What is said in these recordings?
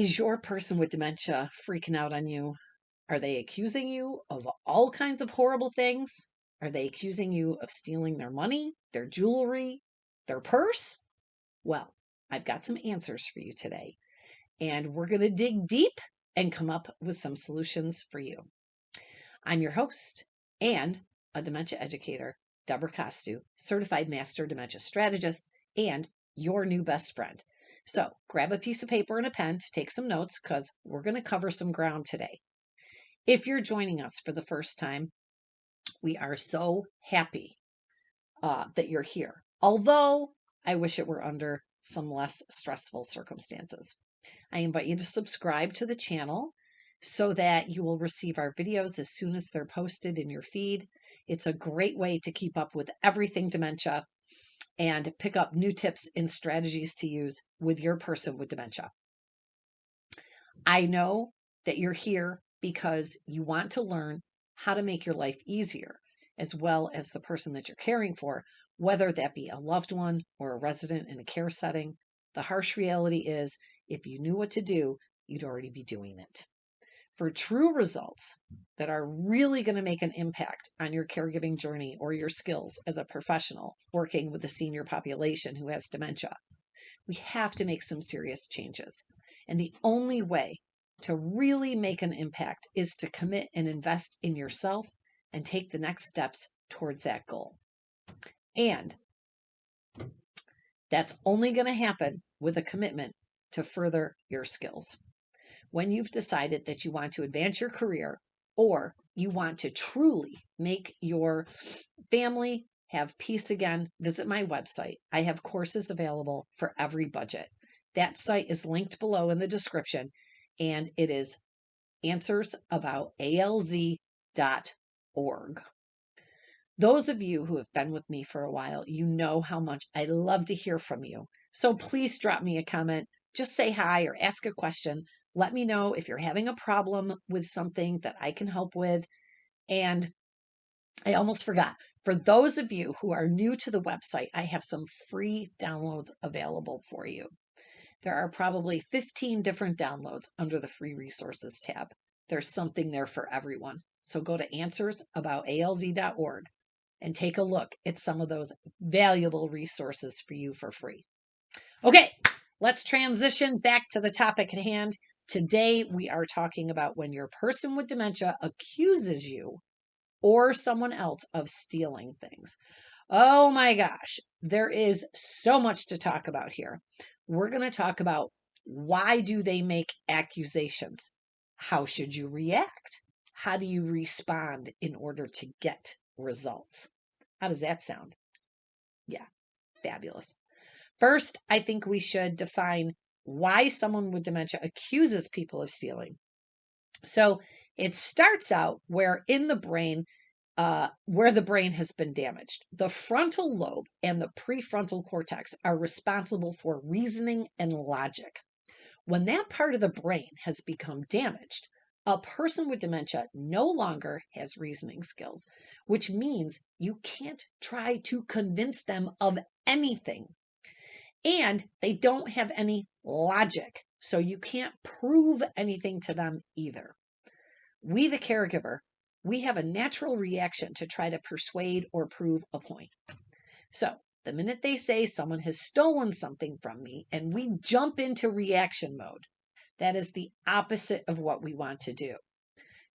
Is your person with dementia freaking out on you? Are they accusing you of all kinds of horrible things? Are they accusing you of stealing their money, their jewelry, their purse? Well, I've got some answers for you today, and we're going to dig deep and come up with some solutions for you. I'm your host and a dementia educator, Debra, certified master dementia strategist, and your new best friend. So grab a piece of paper and a pen to take some notes because we're going to cover some ground today. If you're joining us for the first time, we are so happy that you're here. Although I wish it were under some less stressful circumstances. I invite you to subscribe to the channel so that you will receive our videos as soon as they're posted in your feed. It's a great way to keep up with everything dementia and pick up new tips and strategies to use with your person with dementia. I know that you're here because you want to learn how to make your life easier, as well as the person that you're caring for, whether that be a loved one or a resident in a care setting. The harsh reality is, if you knew what to do, you'd already be doing it. For true results that are really going to make an impact on your caregiving journey or your skills as a professional working with a senior population who has dementia, we have to make some serious changes. And the only way to really make an impact is to commit and invest in yourself and take the next steps towards that goal. And that's only going to happen with a commitment to further your skills. When you've decided that you want to advance your career or you want to truly make your family have peace again, visit my website. I have courses available for every budget. That site is linked below in the description, and it is answersabout.alz.org. Those of you who have been with me for a while, you know how much I love to hear from you. So please drop me a comment. Just say hi or ask a question. Let me know if you're having a problem with something that I can help with. And I almost forgot. For those of you who are new to the website, I have some free downloads available for you. There are probably 15 different downloads under the free resources tab. There's something there for everyone. So go to answersabout.alz.org and take a look at some of those valuable resources for you for free. Okay, let's transition back to the topic at hand. Today, we are talking about when your person with dementia accuses you or someone else of stealing things. Oh my gosh, there is so much to talk about here. We're going to talk about why do they make accusations? How should you react? How do you respond in order to get results? How does that sound? Yeah, fabulous. First, I think we should define why someone with dementia accuses people of stealing. So it starts out where the brain has been damaged. The frontal lobe and the prefrontal cortex are responsible for reasoning and logic. When that part of the brain has become damaged, a person with dementia no longer has reasoning skills, which means you can't try to convince them of anything. And they don't have any logic, so you can't prove anything to them either. We, the caregiver, we have a natural reaction to try to persuade or prove a point. So the minute they say someone has stolen something from me and we jump into reaction mode, that is the opposite of what we want to do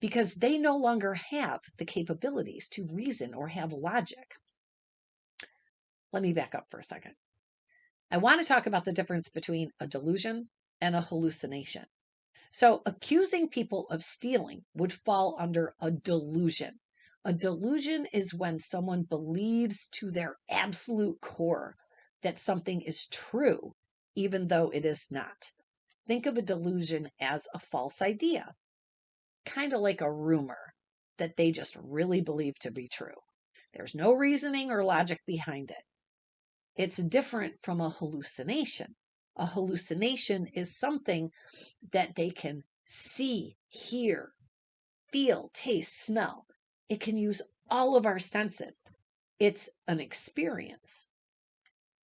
because they no longer have the capabilities to reason or have logic. Let me back up for a second. I want to talk about the difference between a delusion and a hallucination. So accusing people of stealing would fall under a delusion. A delusion is when someone believes to their absolute core that something is true, even though it is not. Think of a delusion as a false idea, kind of like a rumor that they just really believe to be true. There's no reasoning or logic behind it. It's different from a hallucination. A hallucination is something that they can see, hear, feel, taste, smell. It can use all of our senses. It's an experience.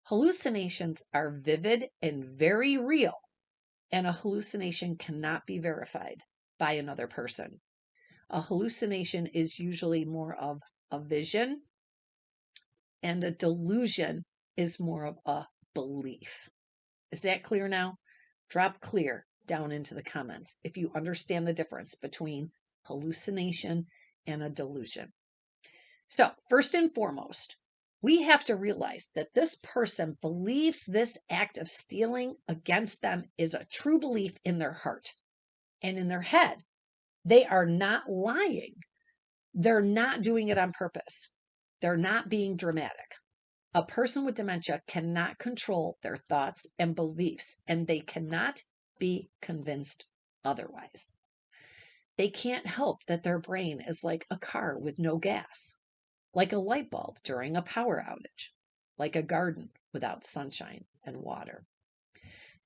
Hallucinations are vivid and very real, and a hallucination cannot be verified by another person. A hallucination is usually more of a vision, and a delusion is more of a belief. Is that clear now? Drop clear down into the comments if you understand the difference between hallucination and a delusion. So, first and foremost, we have to realize that this person believes this act of stealing against them is a true belief in their heart and in their head. They are not lying. They're not doing it on purpose. They're not being dramatic. A person with dementia cannot control their thoughts and beliefs, and they cannot be convinced otherwise. They can't help that their brain is like a car with no gas, like a light bulb during a power outage, like a garden without sunshine and water.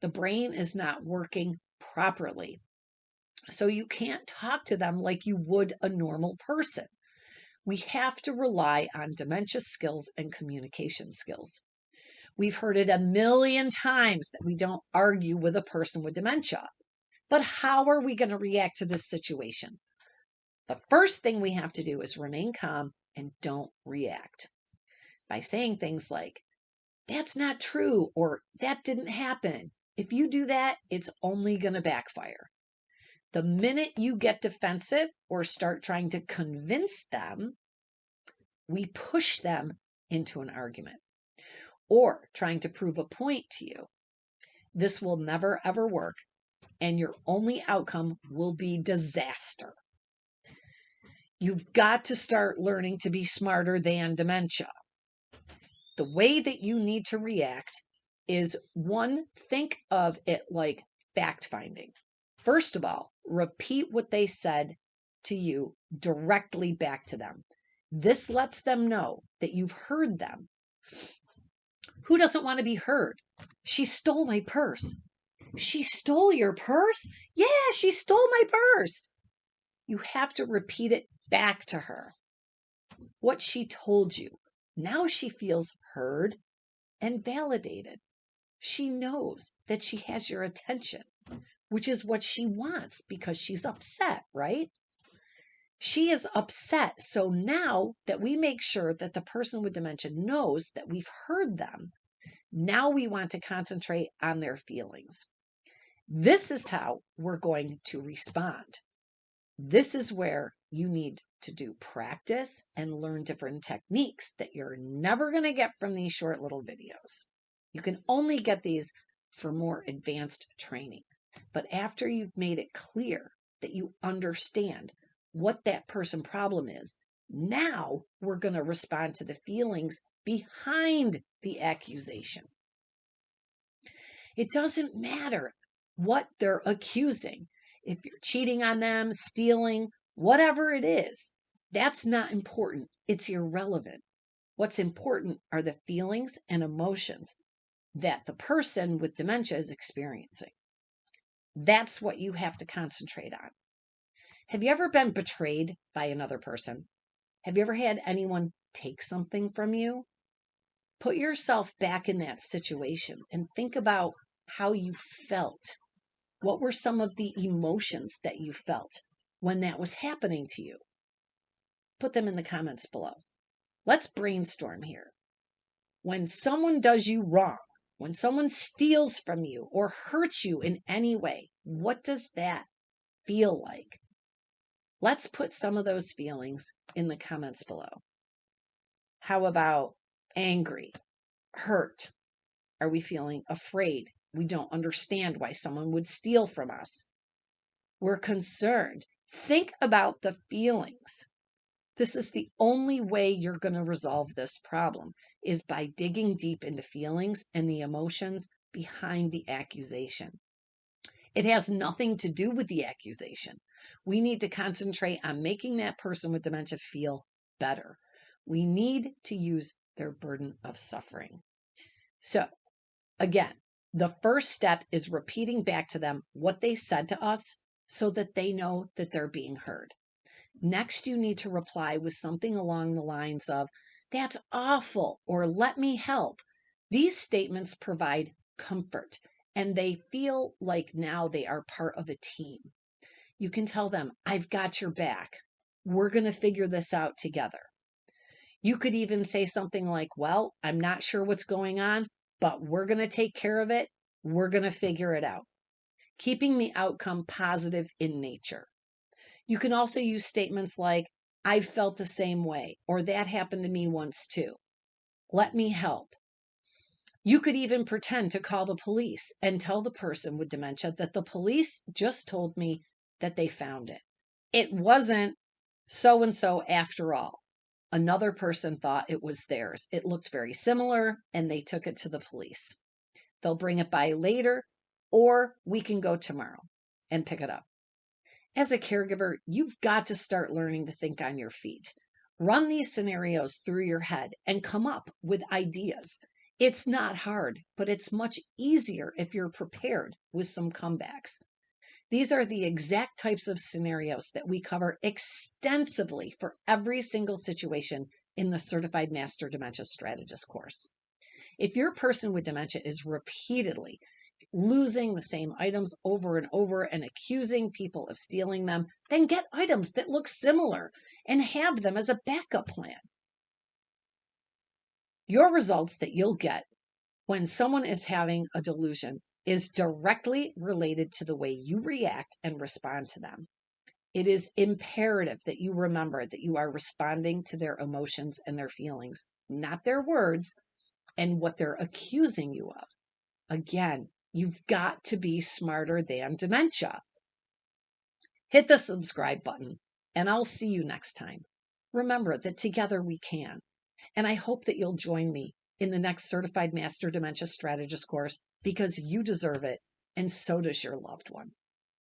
The brain is not working properly, so you can't talk to them like you would a normal person. We have to rely on dementia skills and communication skills. We've heard it a million times that we don't argue with a person with dementia. But how are we going to react to this situation? The first thing we have to do is remain calm and don't react by saying things like, "That's not true," or "That didn't happen." If you do that, it's only going to backfire. The minute you get defensive or start trying to convince them, we push them into an argument or trying to prove a point to you. This will never, ever work, and your only outcome will be disaster. You've got to start learning to be smarter than dementia. The way that you need to react is, one, think of it like fact-finding. First of all, repeat what they said to you directly back to them. This lets them know that you've heard them. Who doesn't want to be heard? "She stole my purse." "She stole your purse?" "Yeah, she stole my purse." You have to repeat it back to her. What she told you. Now she feels heard and validated. She knows that she has your attention, which is what she wants because she's upset, right? She is upset. So now that we make sure that the person with dementia knows that we've heard them, now we want to concentrate on their feelings. This is how we're going to respond. This is where you need to do practice and learn different techniques that you're never going to get from these short little videos. You can only get these for more advanced training. But after you've made it clear that you understand what that person problem is, now we're going to respond to the feelings behind the accusation. It doesn't matter what they're accusing. If you're cheating on them, stealing, whatever it is, that's not important. It's irrelevant. What's important are the feelings and emotions that the person with dementia is experiencing. That's what you have to concentrate on. Have you ever been betrayed by another person? Have you ever had anyone take something from you? Put yourself back in that situation and think about how you felt. What were some of the emotions that you felt when that was happening to you? Put them in the comments below. Let's brainstorm here. When someone does you wrong, when someone steals from you or hurts you in any way, what does that feel like? Let's put some of those feelings in the comments below. How about angry, hurt? Are we feeling afraid? We don't understand why someone would steal from us. We're concerned. Think about the feelings. This is the only way you're going to resolve this problem, is by digging deep into feelings and the emotions behind the accusation. It has nothing to do with the accusation. We need to concentrate on making that person with dementia feel better. We need to use their burden of suffering. So, again, the first step is repeating back to them what they said to us so that they know that they're being heard. Next, you need to reply with something along the lines of, "That's awful," or "Let me help." These statements provide comfort and they feel like now they are part of a team. You can tell them, I've got your back. We're going to figure this out together. You could even say something like, well, I'm not sure what's going on, but we're going to take care of it. We're going to figure it out. Keeping the outcome positive in nature. You can also use statements like, I've felt the same way, or that happened to me once too. Let me help. You could even pretend to call the police and tell the person with dementia that the police just told me that they found it. It wasn't so and so after all. Another person thought it was theirs. It looked very similar and they took it to the police. They'll bring it by later, or we can go tomorrow and pick it up. As a caregiver, you've got to start learning to think on your feet. Run these scenarios through your head and come up with ideas. It's not hard, but it's much easier if you're prepared with some comebacks. These are the exact types of scenarios that we cover extensively for every single situation in the Certified Master Dementia Strategist course. If your person with dementia is repeatedly losing the same items over and over and accusing people of stealing them, then get items that look similar and have them as a backup plan. Your results that you'll get when someone is having a delusion is directly related to the way you react and respond to them. It is imperative that you remember that you are responding to their emotions and their feelings, not their words and what they're accusing you of. Again, you've got to be smarter than dementia. Hit the subscribe button, and I'll see you next time. Remember that together we can. And I hope that you'll join me in the next Certified Master Dementia Strategist course because you deserve it, and so does your loved one.